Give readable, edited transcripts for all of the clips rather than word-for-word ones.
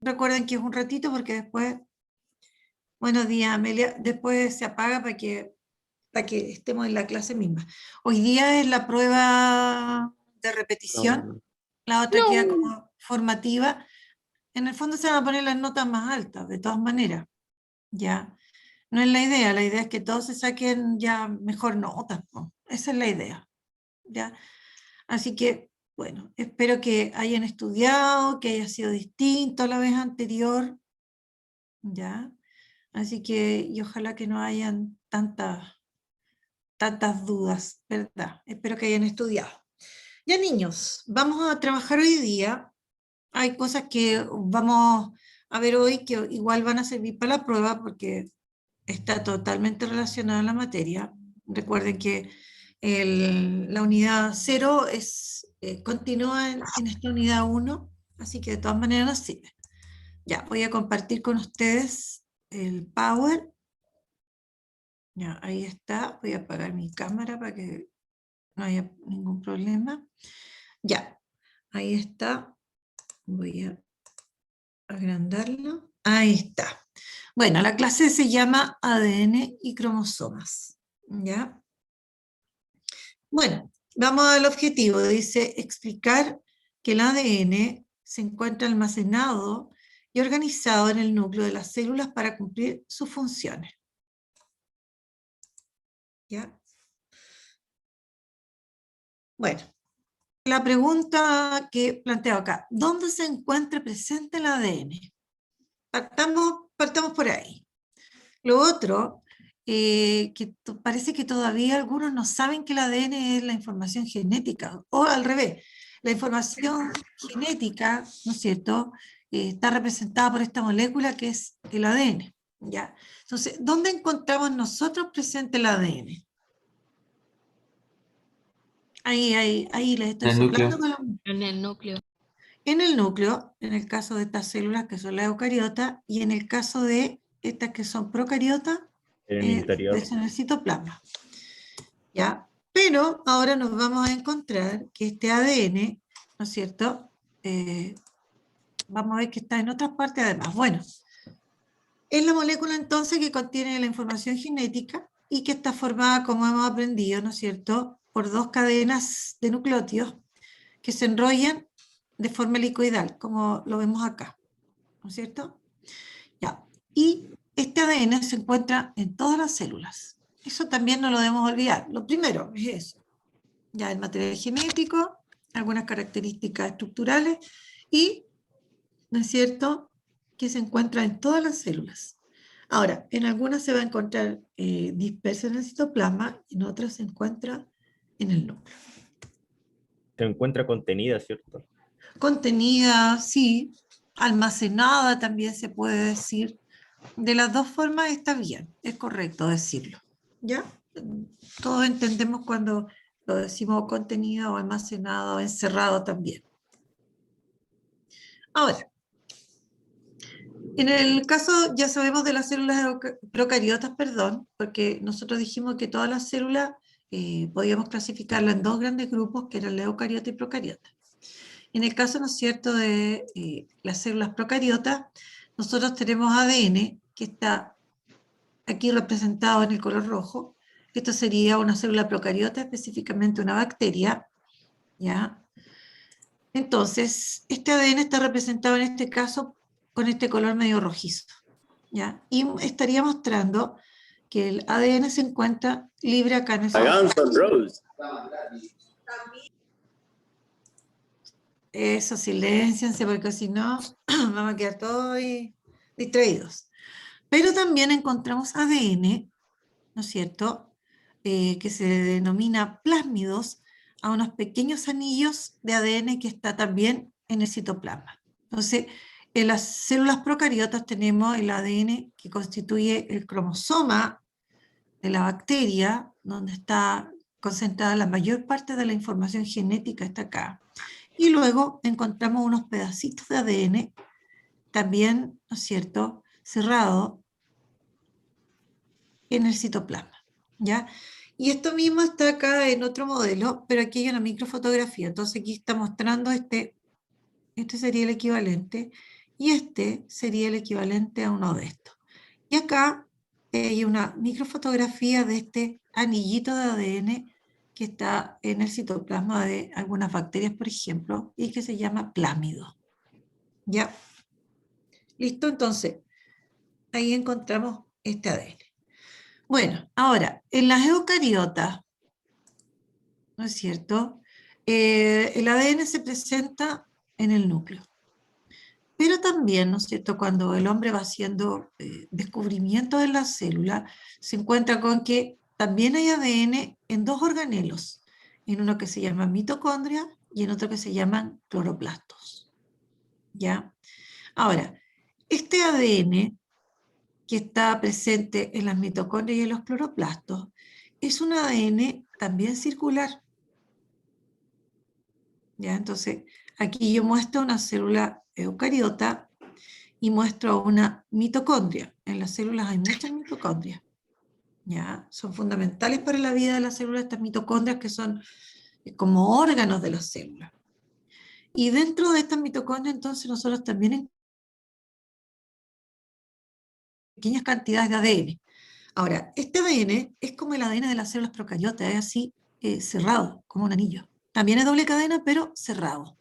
Recuerden que es un ratito porque después, buenos días Amelia, después se apaga para que estemos en la clase misma. Hoy día es la prueba de repetición, No. la otra queda No. como formativa. En el fondo se van a poner las notas más altas, de todas maneras, ¿ya? No es la idea es que todos se saquen ya mejor notas, ¿no? Esa es la idea, ¿ya? Así que, bueno, espero que hayan estudiado, que haya sido distinto a la vez anterior, ¿ya? Así que, y ojalá que no hayan tantas dudas, ¿verdad? Espero que hayan estudiado. Ya, niños, vamos a trabajar hoy día. Hay cosas que vamos a ver hoy que igual van a servir para la prueba porque está totalmente relacionada a la materia. Recuerden que la unidad 0 continúa en esta unidad 1, así que de todas maneras nos sirve. Ya, voy a compartir con ustedes el Power. Ya, ahí está. Voy a apagar mi cámara para que no haya ningún problema. Ya, ahí está. Voy a agrandarlo. Ahí está. Bueno, la clase se llama ADN y cromosomas. ¿Ya? Bueno, vamos al objetivo. Dice explicar que el ADN se encuentra almacenado y organizado en el núcleo de las células para cumplir sus funciones. ¿Ya? Bueno, la pregunta que planteo acá, ¿dónde se encuentra presente el ADN? Partamos por ahí. Lo otro, parece que todavía algunos no saben que el ADN es la información genética, o al revés, la información genética, ¿no es cierto?, está representada por esta molécula que es el ADN, ¿ya? Entonces, ¿dónde encontramos nosotros presente el ADN? Ahí les estoy El núcleo. soplando con la... En el núcleo. En el núcleo, en el caso de estas células que son las eucariotas, y en el caso de estas que son procariotas, En el interior. en el citoplasma. ¿Ya? Pero ahora nos vamos a encontrar que este ADN, ¿no es cierto? Vamos a ver que está en otras partes además. Bueno, es la molécula entonces que contiene la información genética y que está formada, como hemos aprendido, ¿no es cierto?, por dos cadenas de nucleótidos que se enrollan de forma helicoidal, como lo vemos acá, ¿no es cierto? Ya. Y este ADN se encuentra en todas las células. Eso también no lo debemos olvidar. Lo primero es eso. Ya el material genético, algunas características estructurales y, ¿no es cierto?, que se encuentra en todas las células. Ahora, en algunas se va a encontrar dispersa en el citoplasma y en otras se encuentra en el núcleo. Se encuentra contenida, ¿cierto? Contenida, sí, almacenada también se puede decir. De las dos formas está bien, es correcto decirlo. ¿Ya? Todos entendemos cuando lo decimos contenida o almacenada o encerrado también. Ahora, en el caso, ya sabemos de las células procariotas, perdón, porque nosotros dijimos que todas las células podíamos clasificarlas en dos grandes grupos, que eran la eucariota y procariota. En el caso, ¿no es cierto?, de las células procariotas, nosotros tenemos ADN, que está aquí representado en el color rojo. Esto sería una célula procariota, específicamente una bacteria, ¿ya? Entonces, este ADN está representado en este caso con este color medio rojizo, ¿ya? Y estaría mostrando que el ADN se encuentra libre acá en el citoplasma. Eso, silénciense, porque si no, vamos a quedar todos distraídos. Pero también encontramos ADN, ¿no es cierto?, que se denomina plásmidos, a unos pequeños anillos de ADN que está también en el citoplasma. Entonces, en las células procariotas tenemos el ADN que constituye el cromosoma de la bacteria, donde está concentrada la mayor parte de la información genética, está acá. Y luego encontramos unos pedacitos de ADN, también, ¿no es cierto?, cerrado en el citoplasma, ¿ya? Y esto mismo está acá en otro modelo, pero aquí hay una microfotografía. Entonces aquí está mostrando este sería el equivalente, y este sería el equivalente a uno de estos. Y acá hay una microfotografía de este anillito de ADN que está en el citoplasma de algunas bacterias, por ejemplo, y que se llama plámido. ¿Ya? ¿Listo? Entonces, ahí encontramos este ADN. Bueno, ahora, en las eucariotas, ¿no es cierto? El ADN se presenta en el núcleo. Pero también, ¿no es cierto?, cuando el hombre va haciendo descubrimientos en la célula, se encuentra con que también hay ADN en dos organelos, en uno que se llama mitocondria y en otro que se llaman cloroplastos. ¿Ya? Ahora, este ADN que está presente en las mitocondrias y en los cloroplastos es un ADN también circular. ¿Ya? Entonces, aquí yo muestro una célula eucariota y muestro una mitocondria. En las células hay muchas mitocondrias. ¿Ya? Son fundamentales para la vida de las células estas mitocondrias que son como órganos de las células. Y dentro de estas mitocondrias entonces nosotros también en pequeñas cantidades de ADN. Ahora, este ADN es como el ADN de las células procariotas, es así cerrado, como un anillo. También es doble cadena, pero cerrado.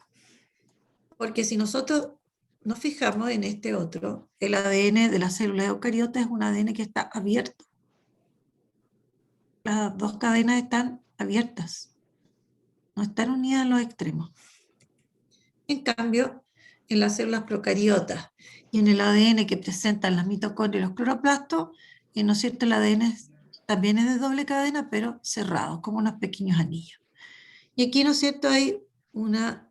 Porque si nosotros nos fijamos en este otro, el ADN de las células eucariotas es un ADN que está abierto. Las dos cadenas están abiertas, no están unidas en los extremos. En cambio, en las células procariotas y en el ADN que presentan las mitocondrias y los cloroplastos, ¿no es cierto? El ADN también es de doble cadena, pero cerrado, como unos pequeños anillos. Y aquí, ¿no es cierto?, hay una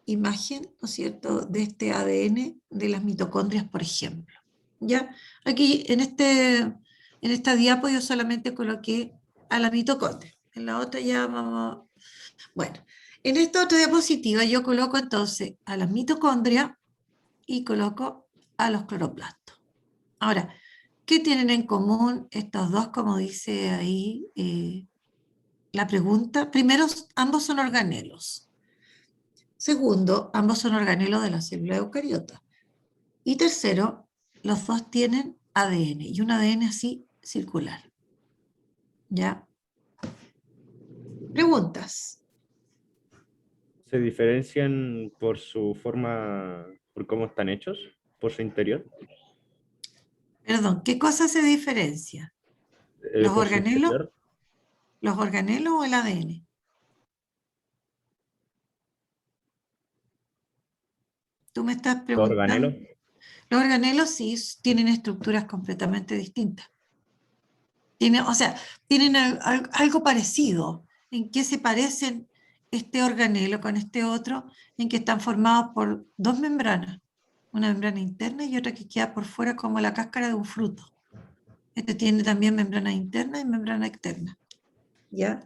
imagen, ¿no es cierto?, de este ADN de las mitocondrias, por ejemplo. ¿Ya? Aquí, en esta diapo, yo solamente coloqué a la mitocondria. En la otra ya vamos... Bueno, en esta otra diapositiva yo coloco entonces a la mitocondria y coloco a los cloroplastos. Ahora, ¿qué tienen en común estos dos, como dice ahí la pregunta? Primero, ambos son organelos. Segundo, ambos son organelos de la célula eucariota. Y tercero, los dos tienen ADN, y un ADN así circular. ¿Ya? Preguntas. ¿Se diferencian por su forma, por cómo están hechos, por su interior? Perdón, ¿qué cosa se diferencia? ¿Los Por su organelos? interior, ¿Los organelos o el ADN? Tú me estás los organelos. preguntando. Los organelos sí tienen estructuras completamente distintas. O sea, tienen algo parecido. ¿En qué se parecen este organelo con este otro? En que están formados por dos membranas, una membrana interna y otra que queda por fuera como la cáscara de un fruto. Este tiene también membrana interna y membrana externa. ¿Ya?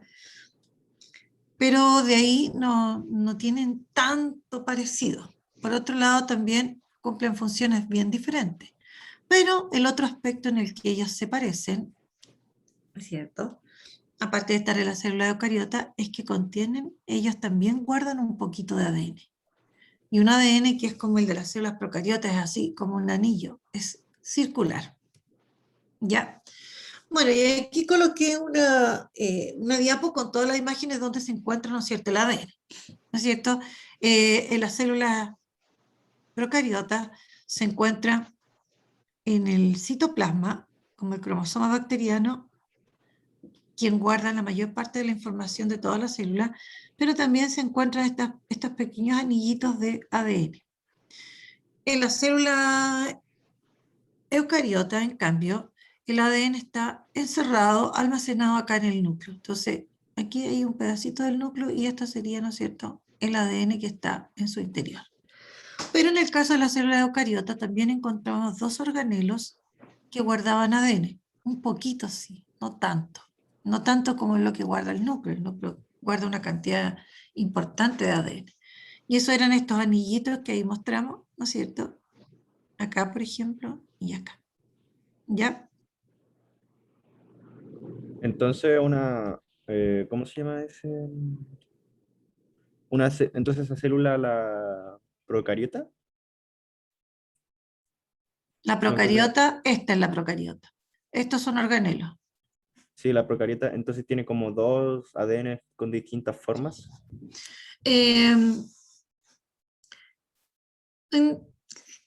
Pero de ahí no tienen tanto parecido. Por otro lado, también cumplen funciones bien diferentes. Pero el otro aspecto en el que ellos se parecen, ¿es cierto?, aparte de estar en la célula eucariota, es que contienen, ellos también guardan un poquito de ADN. Y un ADN que es como el de las células procariotas, es así, como un anillo, es circular. ¿Ya? Bueno, y aquí coloqué una diapo con todas las imágenes donde se encuentra, ¿no es cierto?, el ADN. ¿No es cierto? En las células procariotas se encuentra en el citoplasma, como el cromosoma bacteriano, quien guarda la mayor parte de la información de todas las células, pero también se encuentran estos pequeños anillitos de ADN. En la célula eucariota, en cambio, el ADN está encerrado, almacenado acá en el núcleo. Entonces, aquí hay un pedacito del núcleo y esto sería, ¿no es cierto?, el ADN que está en su interior. Pero en el caso de la célula eucariota también encontramos dos organelos que guardaban ADN, un poquito sí, no tanto. No tanto como lo que guarda el núcleo guarda una cantidad importante de ADN. Y eso eran estos anillitos que ahí mostramos, ¿no es cierto? Acá, por ejemplo, y acá. ¿Ya? Entonces, ¿cómo se llama ese? Entonces, esa célula, la procariota, La No, entonces, procariota, esta es la procariota. Estos son organelos. sí, la procariota entonces tiene como dos ADN con distintas formas. Eh, en-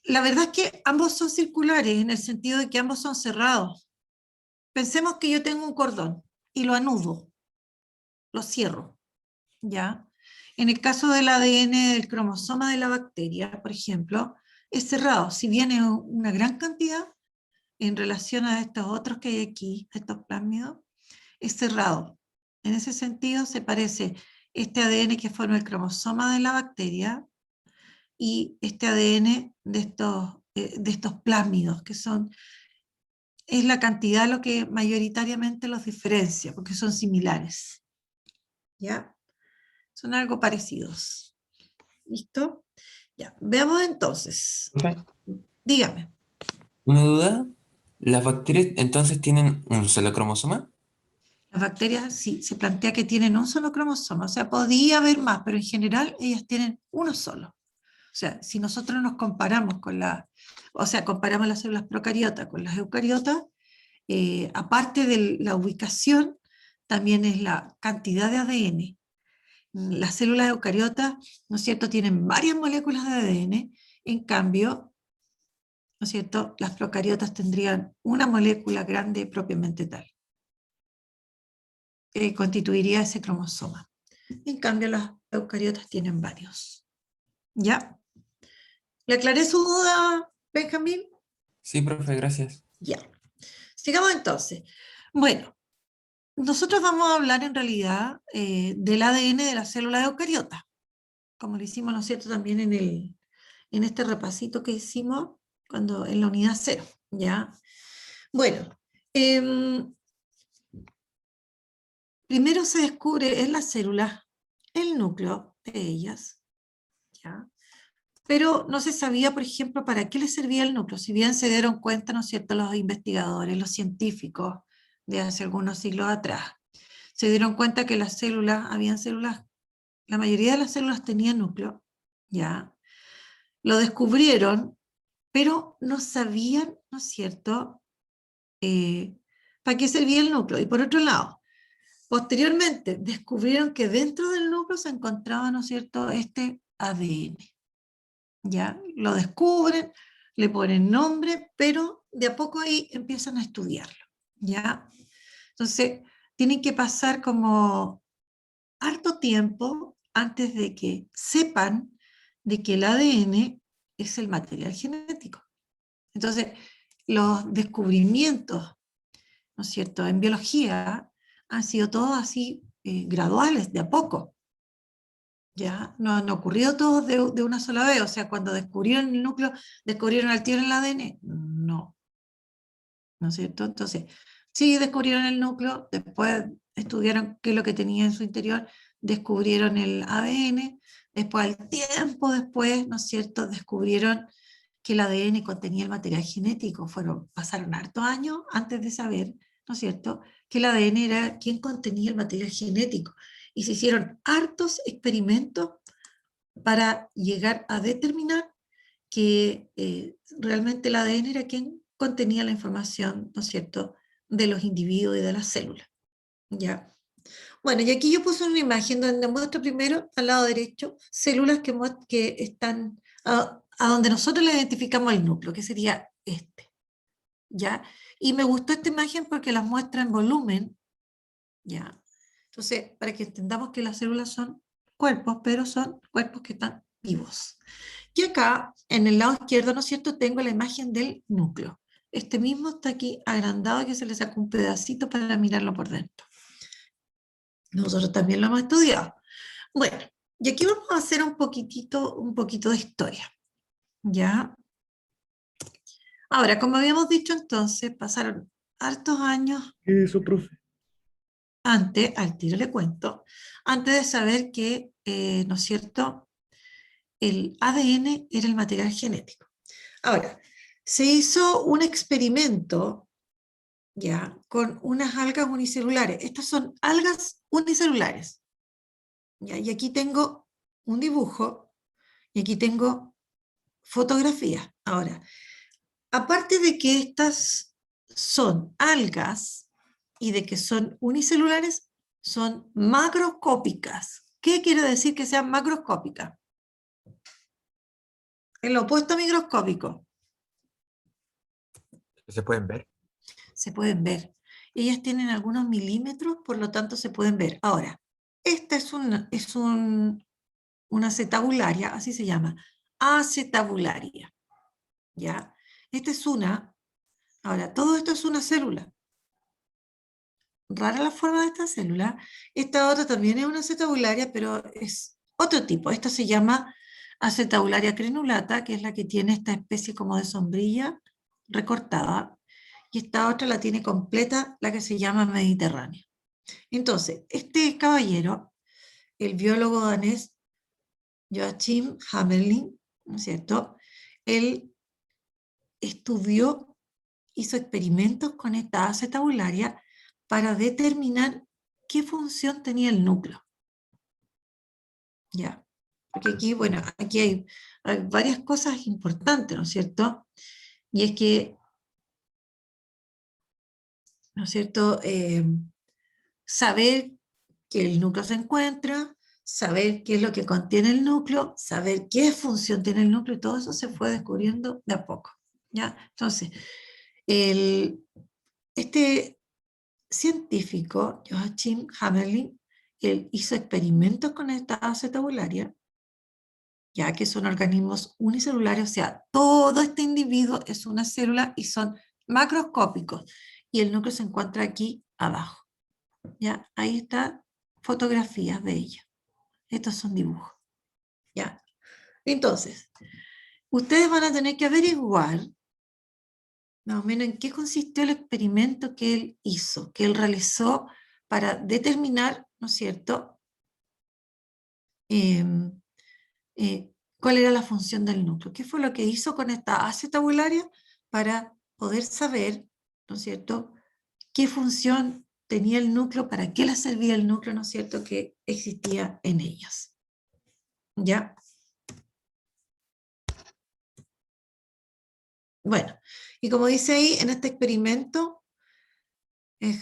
la verdad es que ambos son circulares en el sentido de que ambos son cerrados. Pensemos que yo tengo un cordón y lo anudo, lo cierro, ¿ya? En el caso del ADN del cromosoma de la bacteria, por ejemplo, es cerrado. Si bien es una gran cantidad en relación a estos otros que hay aquí, estos plásmidos, es cerrado. En ese sentido se parece este ADN que forma el cromosoma de la bacteria y este ADN de estos plásmidos, que son, es la cantidad lo que mayoritariamente los diferencia, porque son similares. ¿Ya? Son algo parecidos. ¿Listo? Ya, veamos entonces. Profe, Dígame. una duda. ¿Las bacterias entonces tienen un solo cromosoma? Las bacterias sí, se plantea que tienen un solo cromosoma, o sea, podría haber más, pero en general ellas tienen uno solo. O sea, si nosotros nos comparamos o sea, comparamos las células procariotas con las eucariotas, aparte de la ubicación, también es la cantidad de ADN. Las células eucariotas, ¿no es cierto?, tienen varias moléculas de ADN, en cambio, ¿no es cierto?, las procariotas tendrían una molécula grande propiamente tal, que constituiría ese cromosoma. En cambio, las eucariotas tienen varios. ¿Ya? ¿Le aclaré su duda, Benjamín? Sí, profe, gracias. Ya. Sigamos entonces. Bueno, nosotros vamos a hablar en realidad del ADN de las células eucariotas, como lo hicimos, ¿no es cierto?, también en este repasito que hicimos en la unidad 0, ¿ya? Bueno, primero se descubre en las células el núcleo de ellas, ¿ya? Pero no se sabía, por ejemplo, para qué les servía el núcleo, si bien se dieron cuenta, ¿no es cierto?, los investigadores, los científicos de hace algunos siglos atrás, se dieron cuenta que las células, habían células, la mayoría de las células tenían núcleo, ¿ya? Lo descubrieron, pero no sabían, ¿no es cierto?, para qué servía el núcleo. Y por otro lado, posteriormente descubrieron que dentro del núcleo se encontraba, ¿no es cierto?, este ADN. ¿Ya? Lo descubren, le ponen nombre, pero de a poco ahí empiezan a estudiarlo, ¿ya? Entonces, tienen que pasar como harto tiempo antes de que sepan de que el ADN es el material genético. Entonces, los descubrimientos, ¿no es cierto?, en biología han sido todos así graduales, de a poco. ¿Ya? No han ocurrido todos de una sola vez, o sea, cuando descubrieron el núcleo, descubrieron al tiro el ADN, no, ¿no es cierto? Entonces, sí descubrieron el núcleo, después estudiaron qué es lo que tenía en su interior, descubrieron el ADN, después al tiempo después, ¿no es cierto?, descubrieron que el ADN contenía el material genético, pasaron hartos años antes de saber, ¿no es cierto?, que el ADN era quien contenía el material genético. Y se hicieron hartos experimentos para llegar a determinar que realmente el ADN era quien contenía la información, ¿no es cierto?, de los individuos y de las células. ¿Ya? Bueno, y aquí yo puse una imagen donde muestro primero, al lado derecho, células que están a donde nosotros le identificamos el núcleo, que sería este. ¿Ya? Y me gustó esta imagen porque las muestra en volumen, ¿ya? Entonces, para que entendamos que las células son cuerpos, pero son cuerpos que están vivos. Y acá, en el lado izquierdo, ¿no es cierto?, tengo la imagen del núcleo. Este mismo está aquí agrandado, que se le sacó un pedacito para mirarlo por dentro. Nosotros también lo hemos estudiado. Bueno, y aquí vamos a hacer un poquito de historia. ¿Ya? Ahora, como habíamos dicho entonces, pasaron hartos años ¿Qué es eso, profe? antes, al tiro le cuento, antes de saber que, ¿no es cierto?, el ADN era el material genético. Ahora, se hizo un experimento, ya, con unas algas unicelulares. Estas son algas unicelulares. ¿Ya? Y aquí tengo un dibujo, y aquí tengo fotografías. Ahora, aparte de que estas son algas y de que son unicelulares, son macroscópicas. ¿Qué quiere decir que sean macroscópicas? El opuesto a microscópico. ¿Se pueden ver? Se pueden ver. Ellas tienen algunos milímetros, por lo tanto se pueden ver. Ahora, esta es una acetabularia, así se llama, acetabularia. ¿Ya? Esta es una. Ahora, todo esto es una célula. Rara la forma de esta célula. Esta otra también es una acetabularia, pero es otro tipo. Esta se llama acetabularia crenulata, que es la que tiene esta especie como de sombrilla recortada, y esta otra la tiene completa, la que se llama mediterránea. Entonces, este caballero, el biólogo danés Joachim Hamelin, ¿no es cierto? Él estudió, hizo experimentos con esta acetabularia para determinar qué función tenía el núcleo. ¿Ya? Porque aquí, bueno, aquí hay varias cosas importantes, ¿no es cierto? Y es que, ¿no es cierto? Saber que el núcleo se encuentra, saber qué es lo que contiene el núcleo, saber qué función tiene el núcleo, y todo eso se fue descubriendo de a poco. ¿Ya? Entonces, este científico, Joachim Hamelin, él hizo experimentos con esta acetabularia, ya que son organismos unicelulares, o sea, todo este individuo es una célula y son macroscópicos, y el núcleo se encuentra aquí abajo. ¿Ya? Ahí están fotografías de ella. Estos son dibujos. ¿Ya? Entonces, ustedes van a tener que averiguar más o menos en qué consistió el experimento que él hizo, que él realizó para determinar, ¿no es cierto?, cuál era la función del núcleo. ¿Qué fue lo que hizo con esta acetabularia para poder saber, ¿no es cierto?, qué función tenía el núcleo, para qué le servía el núcleo, ¿no es cierto?, que existía en ellas. ¿Ya? Bueno, y como dice ahí, en este experimento,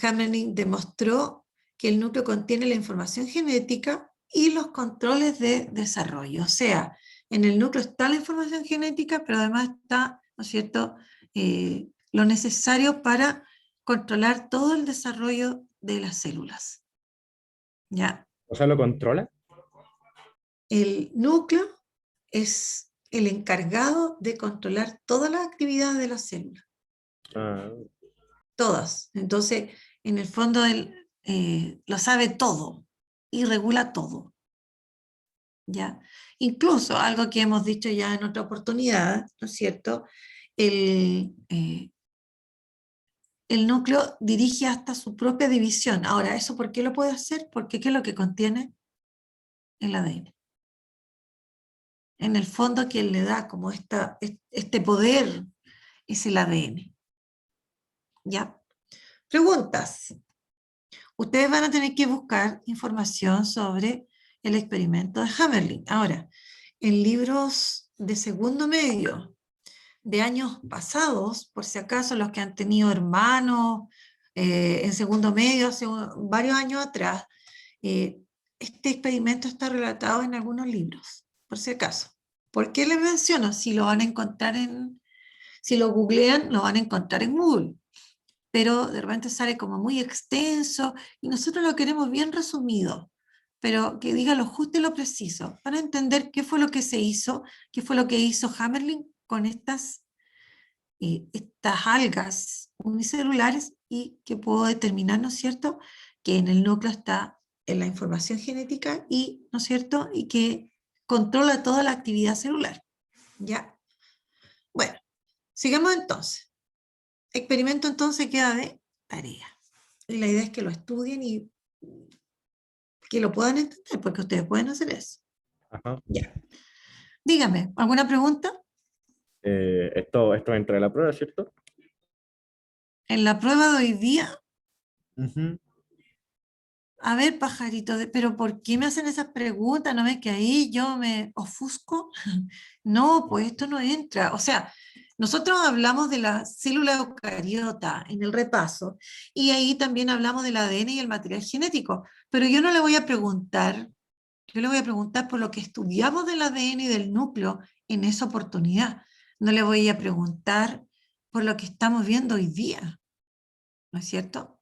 Hamelin demostró que el núcleo contiene la información genética y los controles de desarrollo. O sea, en el núcleo está la información genética, pero además está, ¿no es cierto?, lo necesario para controlar todo el desarrollo de las células. ¿Ya? O sea, ¿lo controla? El núcleo es el encargado de controlar todas las actividades de la célula. Ah, Todas. Entonces, en el fondo, él lo sabe todo y regula todo. ¿Ya? Incluso, algo que hemos dicho ya en otra oportunidad, ¿no es cierto? El núcleo dirige hasta su propia división. Ahora, ¿eso por qué lo puede hacer? Porque ¿qué es lo que contiene? El ADN. En el fondo, quien le da como este poder es el ADN. ¿Ya? Preguntas. Ustedes van a tener que buscar información sobre el experimento de Hamelin. Ahora, en libros de segundo medio de años pasados, por si acaso los que han tenido hermanos en segundo medio hace varios años atrás, eh, este experimento está relatado en algunos libros, por si acaso. ¿Por qué les menciono? Si lo van a encontrar si lo googlean, lo van a encontrar en Google, pero de repente sale como muy extenso y nosotros lo queremos bien resumido, pero que diga lo justo y lo preciso, para entender qué fue lo que se hizo, qué fue lo que hizo Hamelin con estas algas unicelulares, y que puedo determinar, ¿no es cierto?, que en el núcleo está en la información genética y, ¿no es cierto?, y que controla toda la actividad celular. ¿Ya? Bueno, sigamos entonces. Experimento entonces queda de tarea. Y la idea es que lo estudien y que lo puedan entender, porque ustedes pueden hacer eso. ajá. Ya. Dígame, ¿alguna pregunta? Esto entra en la prueba, ¿cierto? En la prueba de hoy día, Ujú. a ver, pajarito, pero ¿por qué me hacen esas preguntas? ¿No ves que ahí yo me ofusco? No, pues esto no entra. O sea, nosotros hablamos de la célula eucariota en el repaso, y ahí también hablamos del ADN y el material genético, pero yo no le voy a preguntar, yo le voy a preguntar por lo que estudiamos del ADN y del núcleo en esa oportunidad. No le voy a preguntar por lo que estamos viendo hoy día, ¿no es cierto?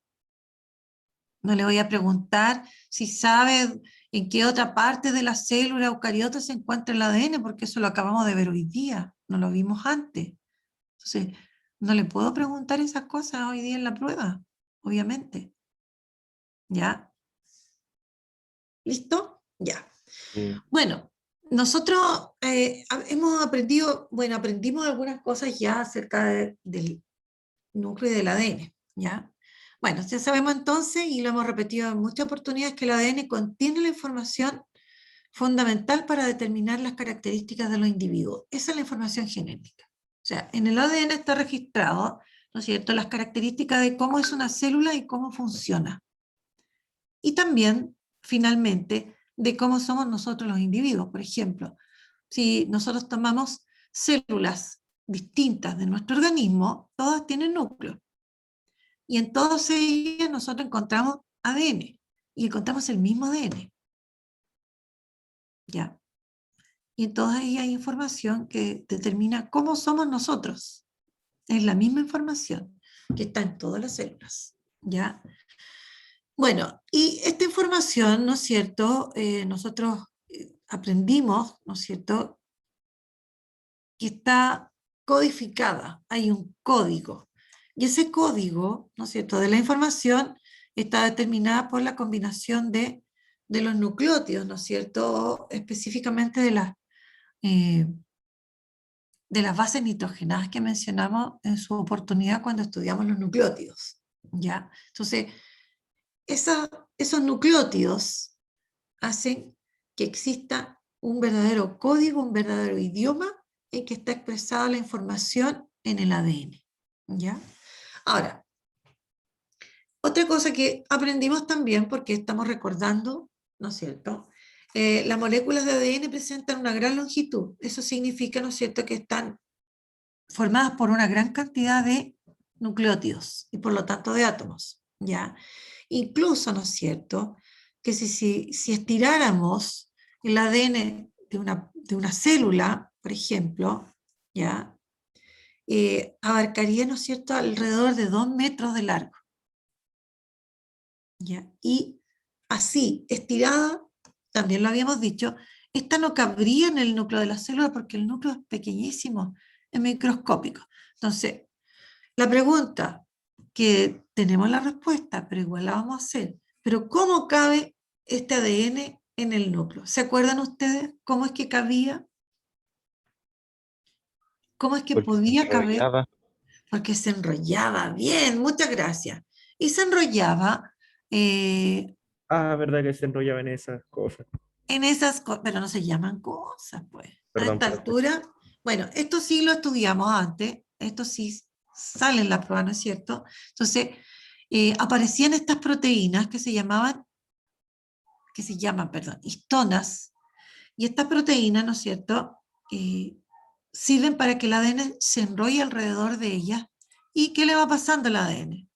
No le voy a preguntar si sabe en qué otra parte de la célula eucariota se encuentra el ADN, porque eso lo acabamos de ver hoy día, no lo vimos antes. Entonces, no le puedo preguntar esas cosas hoy día en la prueba, obviamente. ¿Ya? ¿Listo? Ya. Sí. Bueno, nosotros hemos aprendido, bueno, aprendimos algunas cosas ya acerca del núcleo y del ADN, ¿ya? Bueno, ya sabemos entonces, y lo hemos repetido en muchas oportunidades, que el ADN contiene la información fundamental para determinar las características de los individuos. Esa es la información genética. O sea, en el ADN está registrado, ¿no es cierto?, las características de cómo es una célula y cómo funciona. Y también, finalmente, de cómo somos nosotros los individuos. Por ejemplo, si nosotros tomamos células distintas de nuestro organismo, todas tienen núcleo. Y en todas ellas nosotros encontramos ADN. Y encontramos el mismo ADN. ¿Ya? Y en todas ellas hay información que determina cómo somos nosotros. Es la misma información que está en todas las células. ¿Ya? Bueno, y esta información, ¿no es cierto? Nosotros aprendimos, ¿no es cierto?, que está codificada, hay un código. Y ese código, ¿no es cierto?, de la información está determinada por la combinación de los nucleótidos, ¿no es cierto?, específicamente de las bases nitrogenadas que mencionamos en su oportunidad cuando estudiamos los nucleótidos. ¿Ya? Entonces, esos nucleótidos hacen que exista un verdadero código, un verdadero idioma en que está expresada la información en el ADN. ¿Ya? Ahora, otra cosa que aprendimos también, porque estamos recordando, ¿no es cierto?, las moléculas de ADN presentan una gran longitud. Eso significa, ¿no es cierto?, que están formadas por una gran cantidad de nucleótidos y por lo tanto de átomos. ¿Ya? Incluso, ¿no es cierto?, que si estiráramos el ADN de una célula, por ejemplo, ¿ya?, abarcaría, ¿no es cierto?, alrededor de 2 metros de largo. ¿Ya? Y así, estirada, también lo habíamos dicho, esta no cabría en el núcleo de la célula porque el núcleo es pequeñísimo, es microscópico. Entonces, la pregunta, que tenemos la respuesta, pero igual la vamos a hacer, pero ¿cómo cabe este ADN en el núcleo? ¿Se acuerdan ustedes cómo es que cabía? ¿Cómo es que Porque se podía caber? enrollaba. Porque se enrollaba. Bien, muchas gracias. Y se enrollaba Ah, verdad que se enrollaba en esas cosas. en esas cosas, pero no se llaman cosas, pues. A Perdón, esta perdón. altura, bueno, esto sí lo estudiamos antes, esto sí sale en la prueba, ¿no es cierto? Entonces, aparecían estas proteínas que se llaman, perdón, histonas, y estas proteínas, ¿no es cierto?, sirven para que el ADN se enrolle alrededor de ellas. ¿Y qué le va pasando al ADN?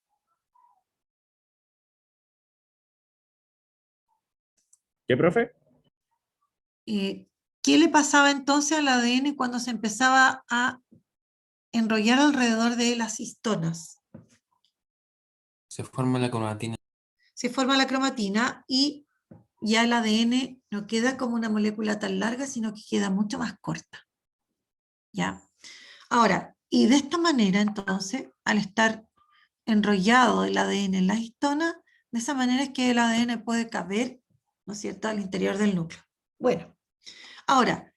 ¿Qué, profe? ¿Qué le pasaba entonces al ADN cuando se empezaba a enrollar alrededor de las histonas? Se forma la cromatina. Se forma la cromatina y ya el ADN no queda como una molécula tan larga, sino que queda mucho más corta. ¿Ya? Ahora, y de esta manera entonces, al estar enrollado el ADN en las histonas, de esa manera es que el ADN puede caber, ¿no es cierto?, al interior del núcleo. Bueno, ahora,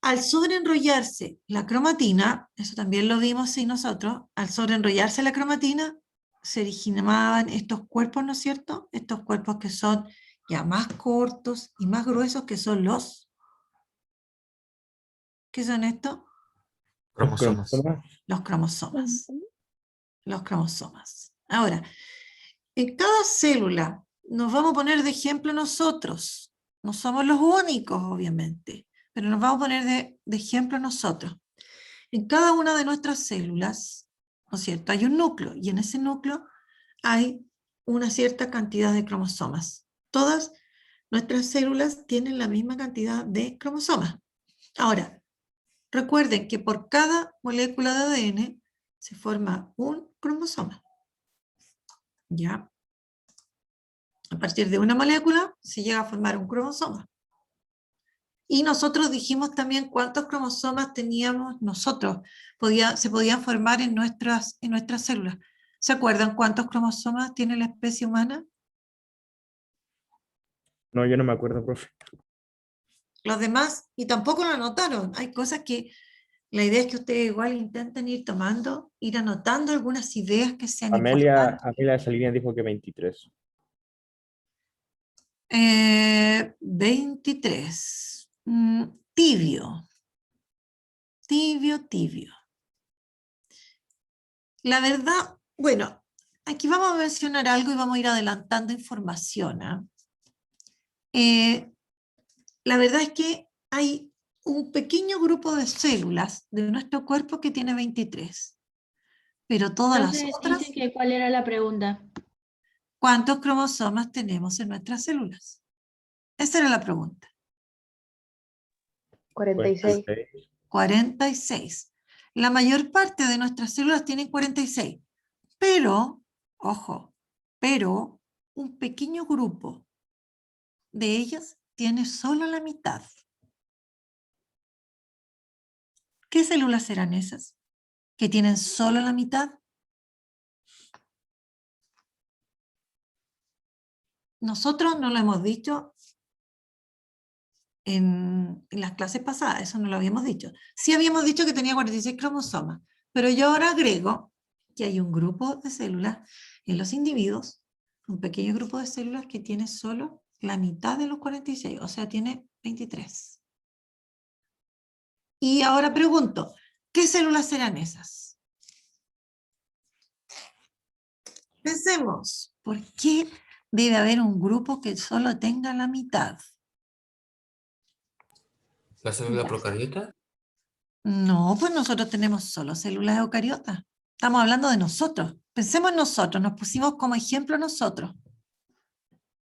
al sobreenrollarse la cromatina, eso también lo vimos sí nosotros, al sobreenrollarse la cromatina, se originaban estos cuerpos, ¿no es cierto? Estos cuerpos que son ya más cortos y más gruesos, que son los... ¿Qué son estos? Los Cromosomas. cromosomas. Los cromosomas. Los cromosomas. Ahora, en cada célula nos vamos a poner de ejemplo nosotros. No somos los únicos, obviamente, pero nos vamos a poner de ejemplo nosotros. En cada una de nuestras células, ¿no es cierto?, hay un núcleo, y en ese núcleo hay una cierta cantidad de cromosomas. Todas nuestras células tienen la misma cantidad de cromosomas. Ahora, recuerden que por cada molécula de ADN se forma un cromosoma. ¿Ya? A partir de una molécula se llega a formar un cromosoma. Y nosotros dijimos también cuántos cromosomas teníamos nosotros, se podían formar en nuestras células. ¿Se acuerdan cuántos cromosomas tiene la especie humana? No, yo no me acuerdo, profe. Los demás, y tampoco lo anotaron. Hay cosas que la idea es que ustedes igual intenten ir tomando, ir anotando algunas ideas que sean importantes. Amelia Salinas dijo que 23. 23. Tibio. Tibio. La verdad, bueno, aquí vamos a mencionar algo y vamos a ir adelantando información, ¿ah? La verdad es que hay un pequeño grupo de células de nuestro cuerpo que tiene 23, pero todas las Profe, otras, dice que cuál era la pregunta. ¿cuántos cromosomas tenemos en nuestras células? Esa era la pregunta. 46. 46. La mayor parte de nuestras células tienen 46, pero, ojo, pero un pequeño grupo de ellas tiene solo la mitad. ¿Qué células serán esas que tienen solo la mitad? Nosotros no lo hemos dicho en las clases pasadas, eso no lo habíamos dicho. Sí habíamos dicho que tenía 46 cromosomas, pero yo ahora agrego que hay un grupo de células en los individuos, un pequeño grupo de células que tiene solo la mitad de los 46, o sea, tiene 23. Y ahora pregunto, ¿qué células serán esas? Pensemos, ¿por qué debe haber un grupo que solo tenga la mitad? ¿La célula procariota? No, pues nosotros tenemos solo células eucariotas. Estamos hablando de nosotros. Pensemos en nosotros, nos pusimos como ejemplo nosotros.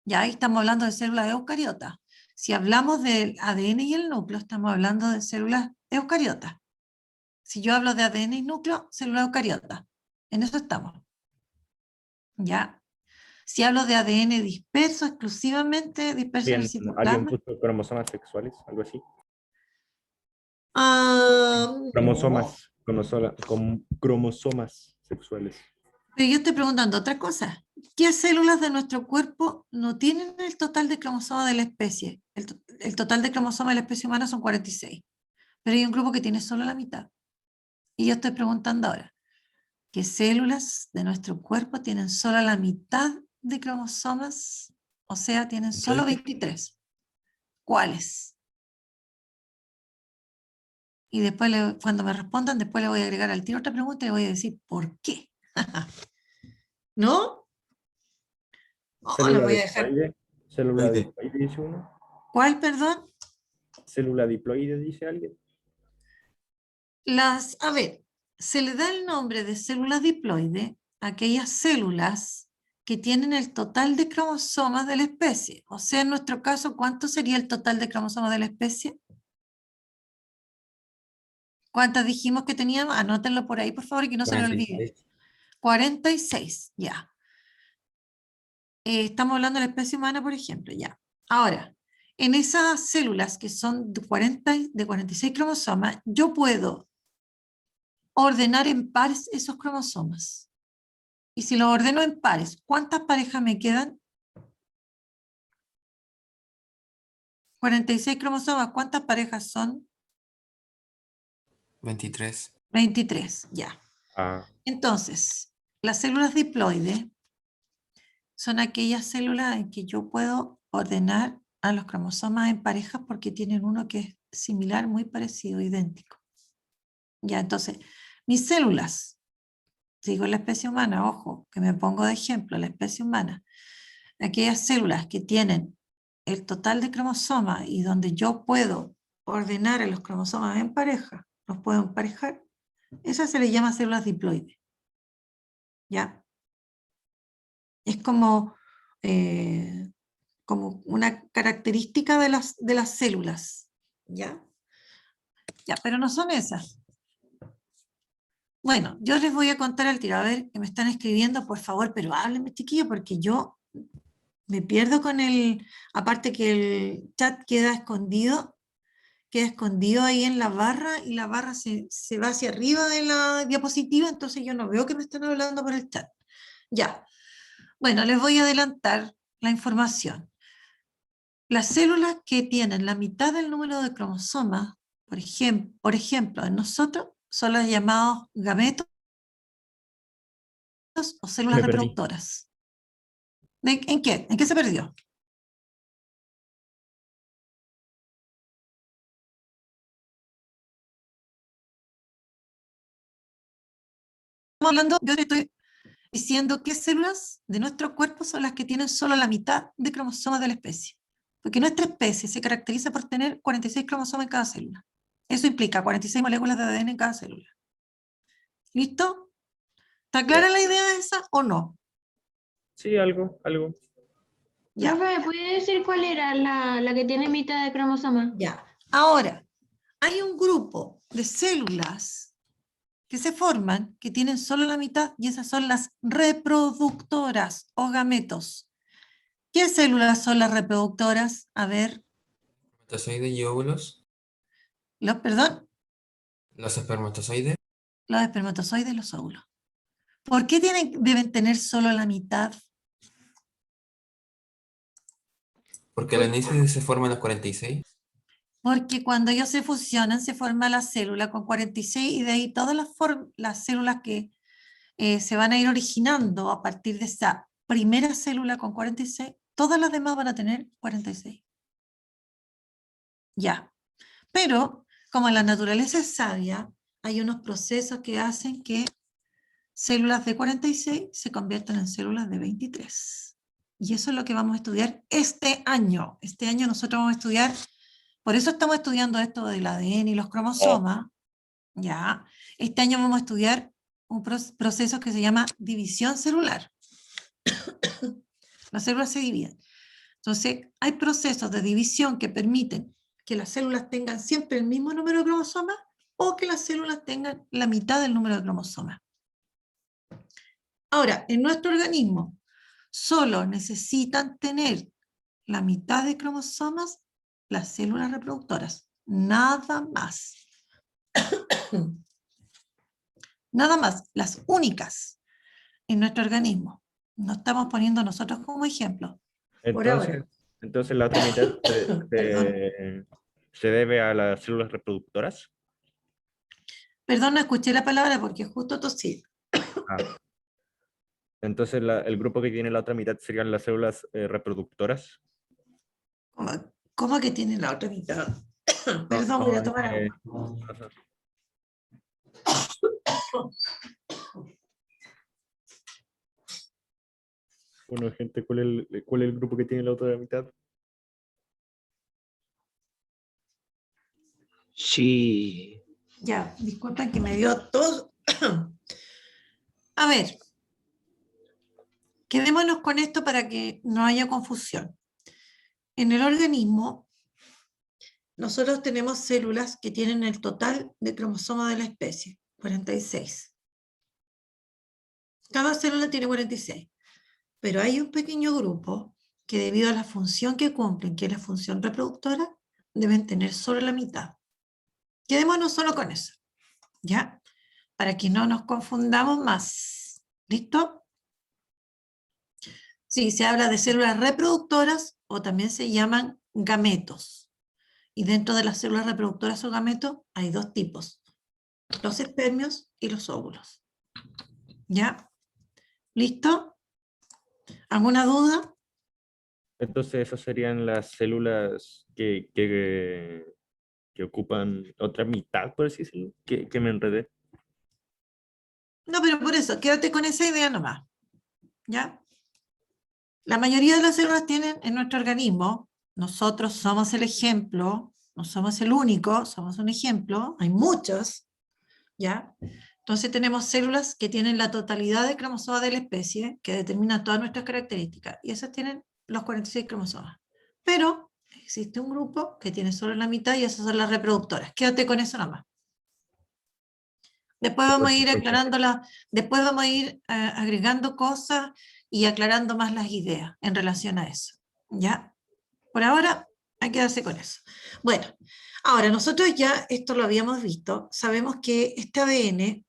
Ya ahí estamos hablando de células eucariotas. Si hablamos del ADN y el núcleo, estamos hablando de células eucariotas. Si yo hablo de ADN y núcleo, células eucariotas. En eso estamos. ¿Ya? Si hablo de ADN disperso, exclusivamente disperso en el ¿Alguien citoplasma. puso cromosomas sexuales? Algo así. No. Cromosomas sexuales. Pero yo estoy preguntando otra cosa. ¿Qué células de nuestro cuerpo no tienen el total de cromosomas de la especie? El total de cromosomas de la especie humana son 46. Pero hay un grupo que tiene solo la mitad. Y yo estoy preguntando ahora, ¿qué células de nuestro cuerpo tienen solo la mitad de cromosomas? O sea, tienen solo 23. ¿Cuáles? Y después, cuando me respondan, después le voy a agregar al tiro otra pregunta y le voy a decir, ¿por qué? ¿No? Oh, lo voy a dejar. Célula Diploide. diploide, dice uno. ¿Cuál, perdón? Célula diploide, dice alguien. A ver, se le da el nombre de células diploide a aquellas células que tienen el total de cromosomas de la especie. O sea, en nuestro caso, ¿cuánto sería el total de cromosomas de la especie? ¿Cuántas dijimos que teníamos? Anótenlo por ahí, por favor, y que no se lo olvide. 46, ya. Estamos hablando de la especie humana, por ejemplo, ya. Ahora, en esas células que son de 46 cromosomas, yo puedo ordenar en pares esos cromosomas. Y si los ordeno en pares, ¿cuántas parejas me quedan? 46 cromosomas, ¿cuántas parejas son? 23. 23, ya. Entonces, las células diploides son aquellas células en que yo puedo ordenar a los cromosomas en parejas porque tienen uno que es similar, muy parecido, idéntico. Ya, entonces, mis células, digo la especie humana, ojo, que me pongo de ejemplo, la especie humana, aquellas células que tienen el total de cromosomas y donde yo puedo ordenar a los cromosomas en pareja, los puedo emparejar. Esas se les llama células diploides. ¿Ya? Es como una característica de las células. ¿Ya? Ya, pero no son esas. Bueno, yo les voy a contar al tiro, a ver, que me están escribiendo, por favor, pero háblenme, chiquillos, porque yo me pierdo con aparte que el chat queda escondido ahí en la barra, y la barra se va hacia arriba de la diapositiva, entonces yo no veo que me están hablando por el chat. Ya, bueno, les voy a adelantar la información. Las células que tienen la mitad del número de cromosomas, por ejemplo, en nosotros, son las llamadas gametos o células Me perdí. reproductoras. ¿En qué? ¿En qué se perdió? Estamos hablando, yo te estoy diciendo qué células de nuestro cuerpo son las que tienen solo la mitad de cromosomas de la especie. Porque nuestra especie se caracteriza por tener 46 cromosomas en cada célula. Eso implica 46 moléculas de ADN en cada célula. ¿Listo? ¿Está clara la idea esa o no? Sí, algo. Ya. Profe, ¿me puede decir cuál era la que tiene mitad de cromosoma? Ya. Ahora, hay un grupo de células que se forman, que tienen solo la mitad, y esas son las reproductoras o gametos. ¿Qué células son las reproductoras? A ver, Espermatozoides y óvulos. perdón, Los espermatozoides. los espermatozoides y los óvulos. ¿Por qué deben tener solo la mitad? Porque al inicio se forman los 46. Porque cuando ellos se fusionan se forma la célula con 46, y de ahí todas las células que se van a ir originando a partir de esa primera célula con 46, todas las demás van a tener 46. Ya. Pero, como la naturaleza es sabia, hay unos procesos que hacen que células de 46 se conviertan en células de 23. Y eso es lo que vamos a estudiar este año. Este año nosotros vamos a estudiar, por eso estamos estudiando esto del ADN y los cromosomas. Ya. Este año vamos a estudiar un proceso que se llama división celular. Las células se dividen. Entonces, hay procesos de división que permiten que las células tengan siempre el mismo número de cromosomas, o que las células tengan la mitad del número de cromosomas. Ahora, en nuestro organismo, solo necesitan tener la mitad de cromosomas las células reproductoras. Nada más. Nada más. Las únicas en nuestro organismo. No estamos poniendo nosotros como ejemplo. Por ahora. Entonces la otra mitad Perdón. se debe a las células reproductoras. Perdón, no escuché la palabra porque justo tosí. Ah. Entonces el grupo que tiene la otra mitad serían las células reproductoras. ¿Cómo que tiene la otra mitad? Perdón, voy a tomar agua. Bueno, gente, ¿cuál es el grupo que tiene la otra mitad? Sí. Ya, disculpen que me dio tos. A ver, quedémonos con esto para que no haya confusión. En el organismo, nosotros tenemos células que tienen el total de cromosomas de la especie, 46. Cada célula tiene 46. Pero hay un pequeño grupo que, debido a la función que cumplen, que es la función reproductora, deben tener solo la mitad. Quedémonos solo con eso, ¿ya? Para que no nos confundamos más. ¿Listo? Sí, se habla de células reproductoras, o también se llaman gametos. Y dentro de las células reproductoras o gametos hay dos tipos: los espermios y los óvulos. ¿Ya? ¿Listo? ¿Alguna duda? Entonces esas serían las células que ocupan otra mitad, por así decirlo, que me enredé. No, pero por eso, quédate con esa idea nomás. ¿Ya? La mayoría de las células tienen en nuestro organismo, nosotros somos el ejemplo, no somos el único, somos un ejemplo, hay muchos, ¿ya? Entonces tenemos células que tienen la totalidad de cromosomas de la especie, que determinan todas nuestras características, y esas tienen los 46 cromosomas. Pero existe un grupo que tiene solo la mitad, y esas son las reproductoras. Quédate con eso nomás. Después vamos a ir aclarándolas, después vamos a ir agregando cosas y aclarando más las ideas en relación a eso. ¿Ya? Por ahora, hay que quedarse con eso. Bueno, ahora nosotros ya esto lo habíamos visto, sabemos que este ADN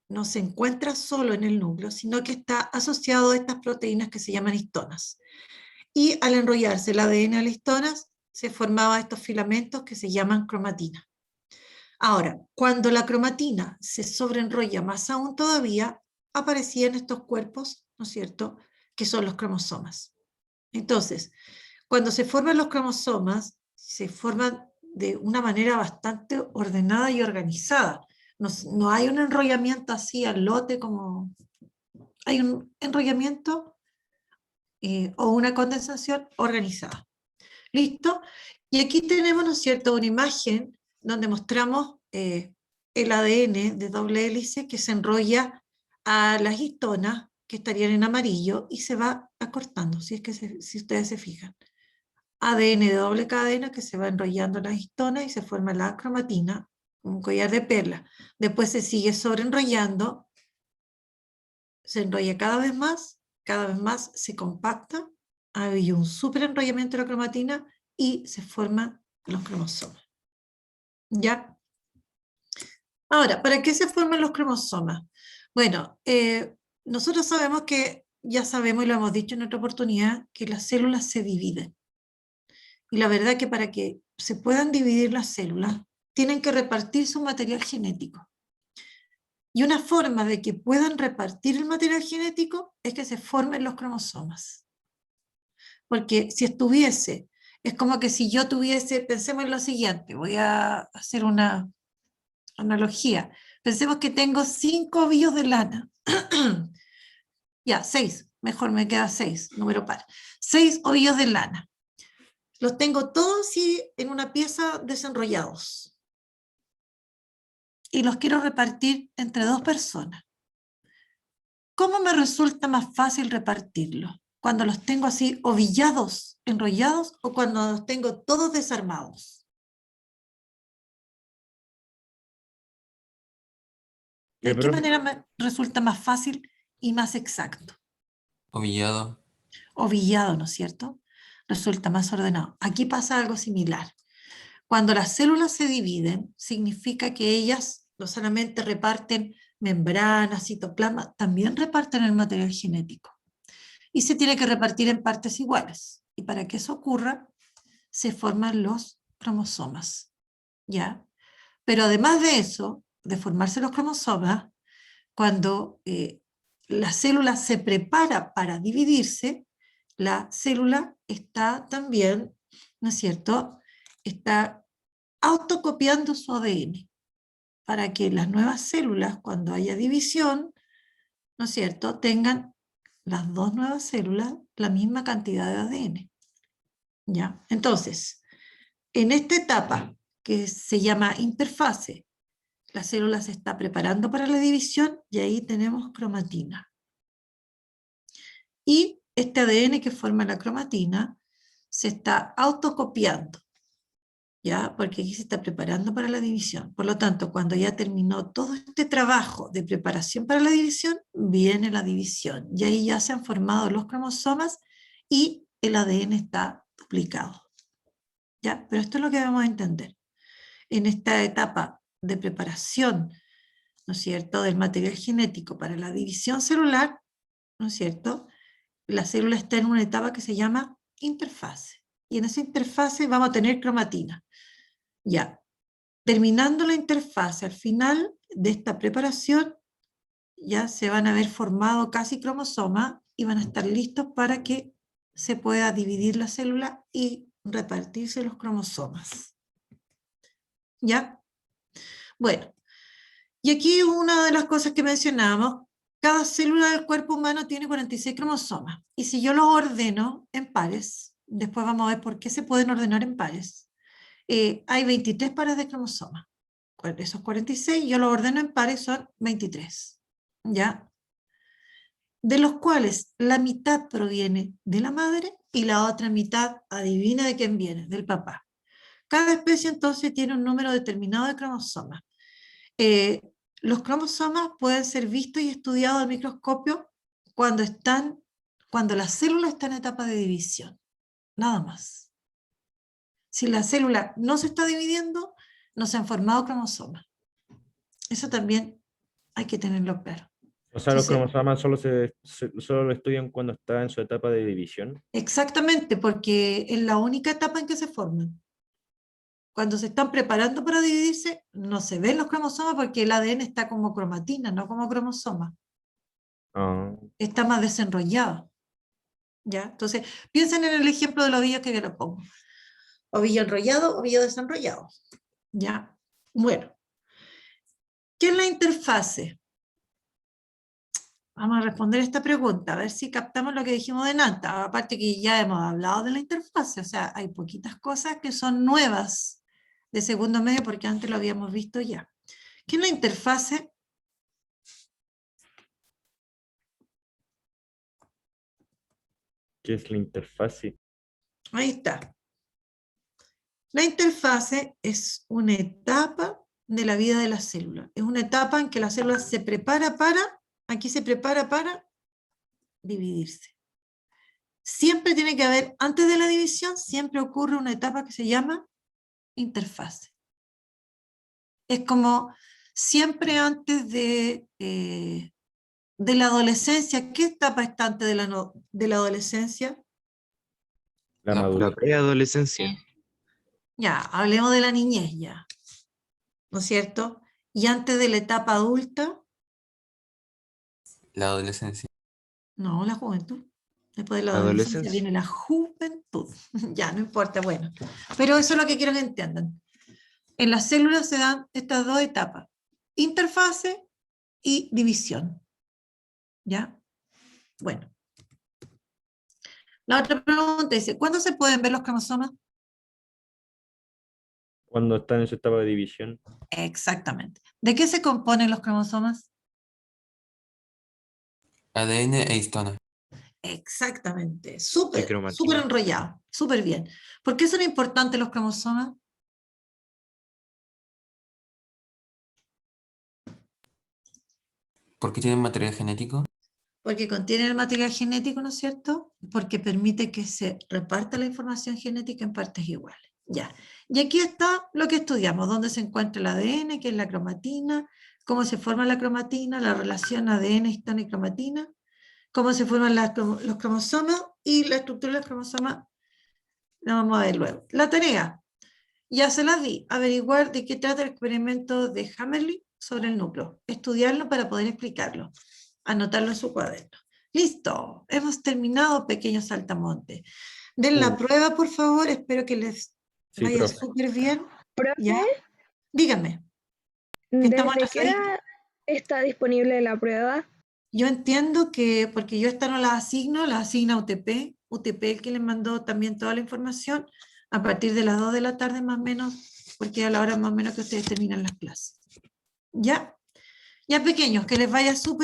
no se encuentra solo en el núcleo, sino que está asociado a estas proteínas que se llaman histonas. Y al enrollarse el ADN a las histonas, se formaban estos filamentos que se llaman cromatina. Ahora, cuando la cromatina se sobreenrolla más aún todavía, aparecían estos cuerpos, ¿no es cierto?, que son los cromosomas. Entonces, cuando se forman los cromosomas, se forman de una manera bastante ordenada y organizada. No hay un enrollamiento así al lote como... Hay un enrollamiento o una condensación organizada. ¿Listo? Y aquí tenemos, ¿no es cierto?, una imagen donde mostramos el ADN de doble hélice que se enrolla a las histonas que estarían en amarillo y se va acortando, si ustedes se fijan. ADN de doble cadena que se va enrollando en las histonas y se forma la cromatina, un collar de perla. Después se sigue sobreenrollando, se enrolla cada vez más se compacta, hay un superenrollamiento de la cromatina y se forman los cromosomas. ¿Ya? Ahora, ¿para qué se forman los cromosomas? Bueno, nosotros sabemos que, ya sabemos y lo hemos dicho en otra oportunidad, que las células se dividen. Y la verdad que para que se puedan dividir las células, tienen que repartir su material genético. Y una forma de que puedan repartir el material genético es que se formen los cromosomas. Porque si estuviese, es como que si yo tuviese, pensemos en lo siguiente, voy a hacer una analogía. Pensemos que tengo 5 ovillos de lana. Ya, 6, mejor me queda 6, número par. 6 ovillos de lana. Los tengo todos así en una pieza desenrollados. Y los quiero repartir entre 2 personas. ¿Cómo me resulta más fácil repartirlos? ¿Cuando los tengo así ovillados, enrollados, o cuando los tengo todos desarmados? ¿De qué manera me resulta más fácil y más exacto? Ovillado. Ovillado, ¿no es cierto? Resulta más ordenado. Aquí pasa algo similar. Cuando las células se dividen, significa que ellas no solamente reparten membranas, citoplasma, también reparten el material genético. Y se tiene que repartir en partes iguales. Y para que eso ocurra, se forman los cromosomas. ¿Ya? Pero además de eso, de formarse los cromosomas, cuando la célula se prepara para dividirse, la célula está también, ¿no es cierto?, está autocopiando su ADN para que las nuevas células, cuando haya división, ¿no es cierto?, tengan las 2 nuevas células la misma cantidad de ADN. ¿Ya? Entonces, en esta etapa que se llama interfase, la célula se está preparando para la división y ahí tenemos cromatina. Y este ADN que forma la cromatina se está autocopiando, ¿ya? Porque aquí se está preparando para la división. Por lo tanto, cuando ya terminó todo este trabajo de preparación para la división, viene la división. Y ahí ya se han formado los cromosomas y el ADN está duplicado. ¿Ya? Pero esto es lo que debemos entender. En esta etapa de preparación, ¿no es cierto?, del material genético para la división celular, ¿no es cierto?, la célula está en una etapa que se llama interfase. Y en esa interfase vamos a tener cromatina. Ya, terminando la interfase, al final de esta preparación, ya se van a haber formado casi cromosomas y van a estar listos para que se pueda dividir la célula y repartirse los cromosomas. ¿Ya? Bueno, y aquí una de las cosas que mencionamos, cada célula del cuerpo humano tiene 46 cromosomas. Y si yo los ordeno en pares, después vamos a ver por qué se pueden ordenar en pares. hay 23 pares de cromosomas. Esos 46 yo los ordeno en pares, son 23. ¿Ya? De los cuales la mitad proviene de la madre y la otra mitad, adivina de quién viene, del papá. Cada especie entonces tiene un número determinado de cromosomas. Los cromosomas pueden ser vistos y estudiados al microscopio cuando la célula está en etapa de división, nada más. Si la célula no se está dividiendo, no se han formado cromosomas. Eso también hay que tenerlo claro. O sea, los Entonces, cromosomas solo lo estudian cuando está en su etapa de división. exactamente, porque es la única etapa en que se forman. Cuando se están preparando para dividirse, no se ven los cromosomas porque el ADN está como cromatina, no como cromosoma. Ah, Está más desenrollado. ¿Ya? Entonces, piensen en el ejemplo del ovillo que yo lo pongo. Ovillo enrollado, ovillo desenrollado. ¿Ya? Bueno. ¿Qué es la interfase? Vamos a responder esta pregunta, a ver si captamos lo que dijimos de Nanta. Aparte que ya hemos hablado de la interfase, o sea, hay poquitas cosas que son nuevas de segundo medio porque antes lo habíamos visto ya. ¿Qué es la interfase? ¿qué es la interfase? Ahí está. La interfase es una etapa de la vida de la célula. Es una etapa en que la célula se prepara para dividirse. Siempre tiene que haber, antes de la división, siempre ocurre una etapa que se llama interfase. Es como siempre antes de la adolescencia. ¿Qué etapa está antes de la adolescencia? La La madurez. Preadolescencia. Ya, hablemos de la niñez ya, ¿no es cierto? Y antes de la etapa adulta, La adolescencia. no, la juventud. Después de la La adolescencia adolescencia. viene la juventud. Ya, no importa, bueno. Pero eso es lo que quiero que entiendan. En las células se dan estas dos etapas, interfase y división. ¿Ya? Bueno. La otra pregunta dice, ¿cuándo se pueden ver los cromosomas? Cuando están en su etapa de división. Exactamente. ¿De qué se componen los cromosomas? ADN e histona. Exactamente. Y Súper cromatina. enrollado. Súper bien. ¿Por qué son importantes los cromosomas? ¿Por qué tienen material genético? Porque contienen el material genético, ¿no es cierto? Porque permite que se reparta la información genética en partes iguales. Ya. Y aquí está lo que estudiamos, dónde se encuentra el ADN, qué es la cromatina, cómo se forma la cromatina, la relación ADN, histona y cromatina, cómo se forman los cromosomas y la estructura de los cromosomas la vamos a ver luego. La tarea, ya se las di, averiguar de qué trata el experimento de Hammerly sobre el núcleo, estudiarlo para poder explicarlo, anotarlo en su cuaderno. Listo, hemos terminado, pequeños saltamontes. Den la prueba, por favor, espero que les Sí, vaya profe. súper bien. Profe, ¿Ya? Díganme. Estamos en ¿desde la qué salida. hora está disponible la prueba? Yo entiendo que, porque yo esta no la asigna UTP, UTP el que les mandó también toda la información, a partir de las 2 de la tarde más o menos, porque a la hora más o menos que ustedes terminan las clases. ¿Ya? Ya pequeños, que les vaya súper